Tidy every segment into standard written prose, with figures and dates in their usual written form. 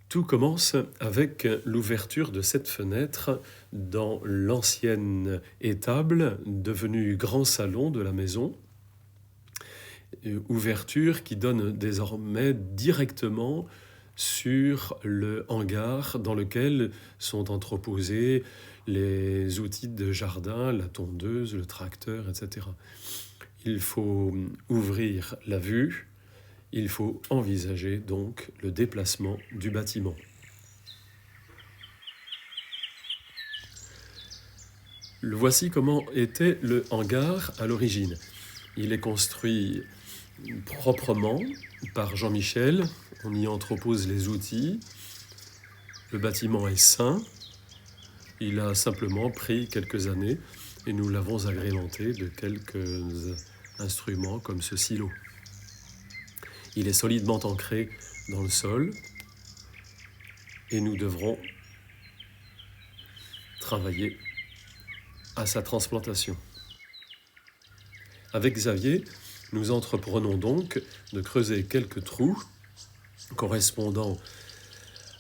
Tout commence avec l'ouverture de cette fenêtre dans l'ancienne étable, devenue grand salon de la maison. Ouverture qui donne désormais directement sur le hangar dans lequel sont entreposés les outils de jardin, la tondeuse, le tracteur, etc. Il faut ouvrir la vue, il faut envisager donc le déplacement du bâtiment. Voici comment était le hangar à l'origine. Il est construit proprement par Jean-Michel, on y entrepose les outils, le bâtiment est sain, il a simplement pris quelques années et nous l'avons agrémenté de quelques instruments comme ce silo. Il est solidement ancré dans le sol et nous devrons travailler à sa transplantation. Avec Xavier, nous entreprenons donc de creuser quelques trous correspondant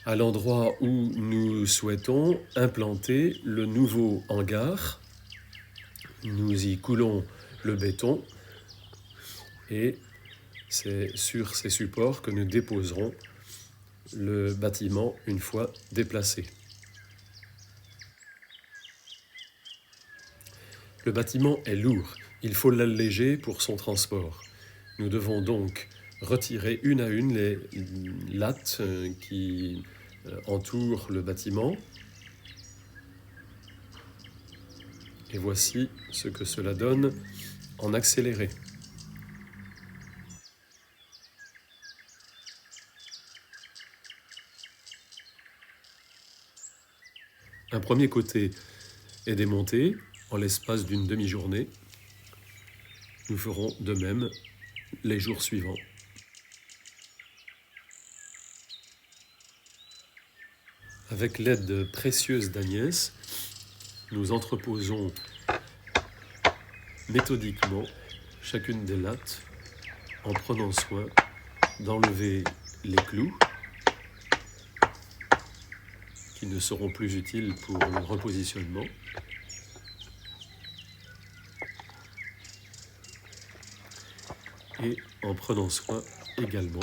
à l'endroit où nous souhaitons implanter le nouveau hangar. Nous y coulons le béton et c'est sur ces supports que nous déposerons le bâtiment une fois déplacé. Le bâtiment est lourd, il faut l'alléger pour son transport. Nous devons donc retirer une à une les lattes qui entourent le bâtiment. Et voici ce que cela donne en accéléré. Un premier côté est démonté en l'espace d'une demi-journée. Nous ferons de même les jours suivants. Avec l'aide précieuse d'Agnès, nous entreposons méthodiquement chacune des lattes en prenant soin d'enlever les clous qui ne seront plus utiles pour le repositionnement. Et en prenant soin également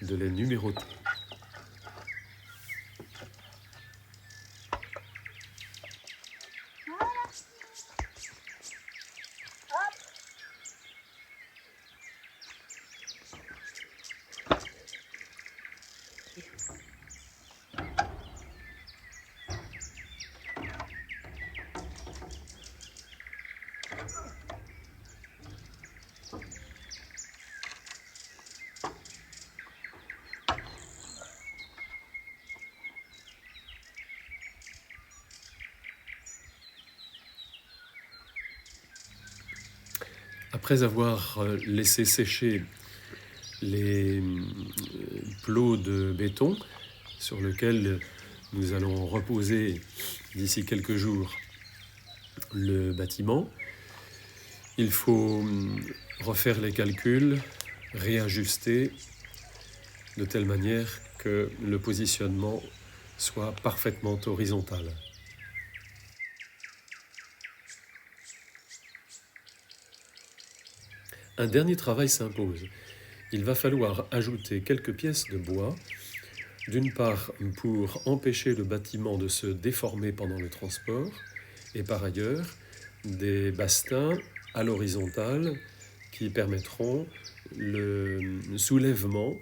de les numéroter. Après avoir laissé sécher les plots de béton sur lesquels nous allons reposer d'ici quelques jours le bâtiment, il faut refaire les calculs, réajuster de telle manière que le positionnement soit parfaitement horizontal. Un dernier travail s'impose. Il va falloir ajouter quelques pièces de bois, d'une part pour empêcher le bâtiment de se déformer pendant le transport, et par ailleurs des bastings à l'horizontale qui permettront le soulèvement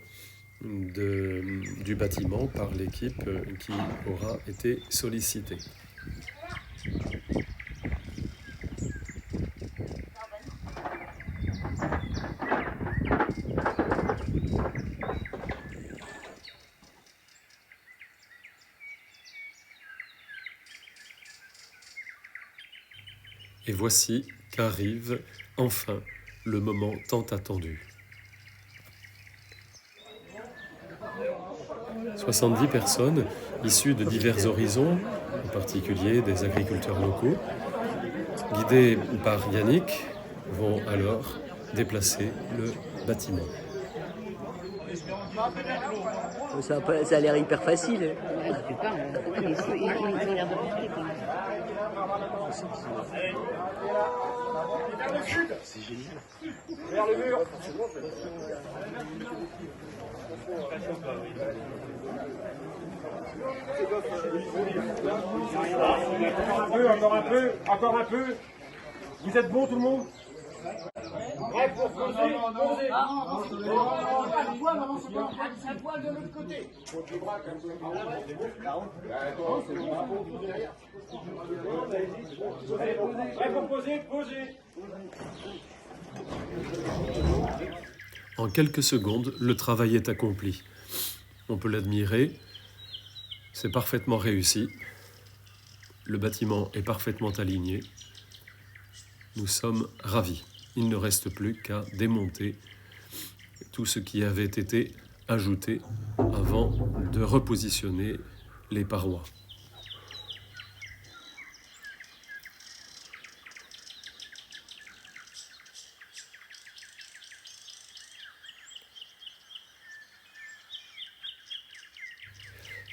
du bâtiment par l'équipe qui aura été sollicitée. Et voici qu'arrive enfin le moment tant attendu. 70 personnes issues de divers horizons, en particulier des agriculteurs locaux, guidés par Yannick, vont alors déplacer le bâtiment. Ça a l'air hyper facile. Ouais, ça fait pas, mais ils ont l'air de compliquer quand même. C'est génial. Vers le mur. Encore un peu. Vous êtes bon tout le monde? Prêt pour poser, poser. Un poil de l'autre côté. Prêt pour poser, poser. En quelques secondes, le travail est accompli. On peut l'admirer. C'est parfaitement réussi. Le bâtiment est parfaitement aligné. Nous sommes ravis. Il ne reste plus qu'à démonter tout ce qui avait été ajouté avant de repositionner les parois.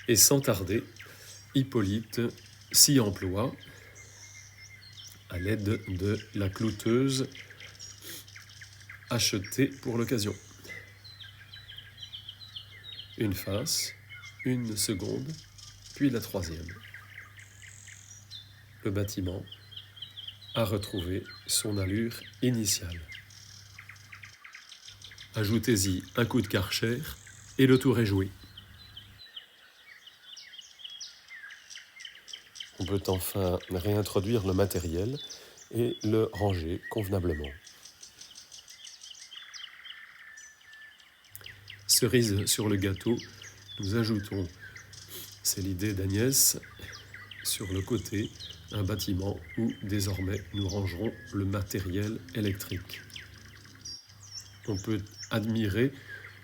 Et sans tarder, Hippolyte s'y emploie à l'aide de la clouteuse achetée pour l'occasion. Une face, une seconde, puis la troisième. Le bâtiment a retrouvé son allure initiale. Ajoutez-y un coup de Karcher et le tour est joué. On peut enfin réintroduire le matériel et le ranger convenablement. Cerise sur le gâteau, nous ajoutons, c'est l'idée d'Agnès, sur le côté, un bâtiment où désormais nous rangerons le matériel électrique. On peut admirer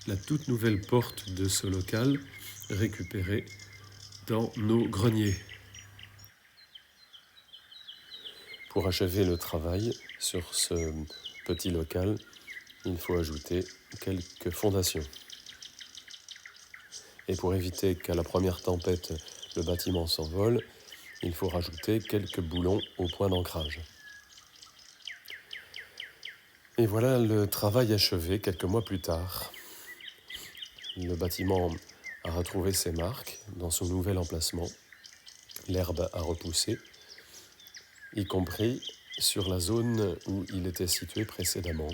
la toute nouvelle porte de ce local récupérée dans nos greniers. Pour achever le travail sur ce petit local, il faut ajouter quelques fondations. Et pour éviter qu'à la première tempête, le bâtiment s'envole, il faut rajouter quelques boulons au point d'ancrage. Et voilà le travail achevé quelques mois plus tard. Le bâtiment a retrouvé ses marques dans son nouvel emplacement. L'herbe a repoussé, y compris sur la zone où il était situé précédemment.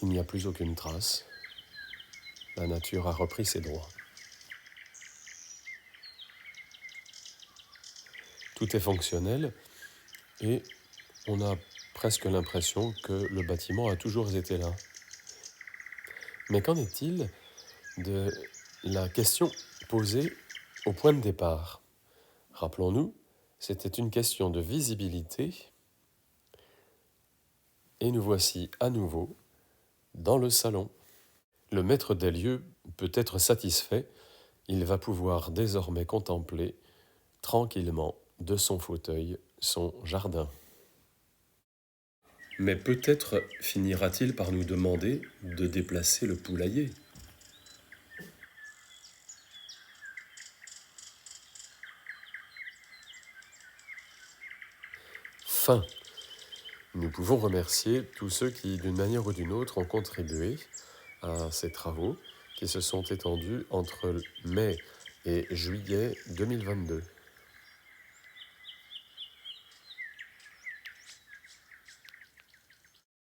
Il n'y a plus aucune trace. La nature a repris ses droits. Tout est fonctionnel et on a presque l'impression que le bâtiment a toujours été là. Mais qu'en est-il de la question posée au point de départ? Rappelons-nous, c'était une question de visibilité et nous voici à nouveau dans le salon. Le maître des lieux peut être satisfait, il va pouvoir désormais contempler tranquillement de son fauteuil son jardin. Mais peut-être finira-t-il par nous demander de déplacer le poulailler. Fin. Nous pouvons remercier tous ceux qui, d'une manière ou d'une autre, ont contribué à ces travaux qui se sont étendus entre mai et juillet 2022.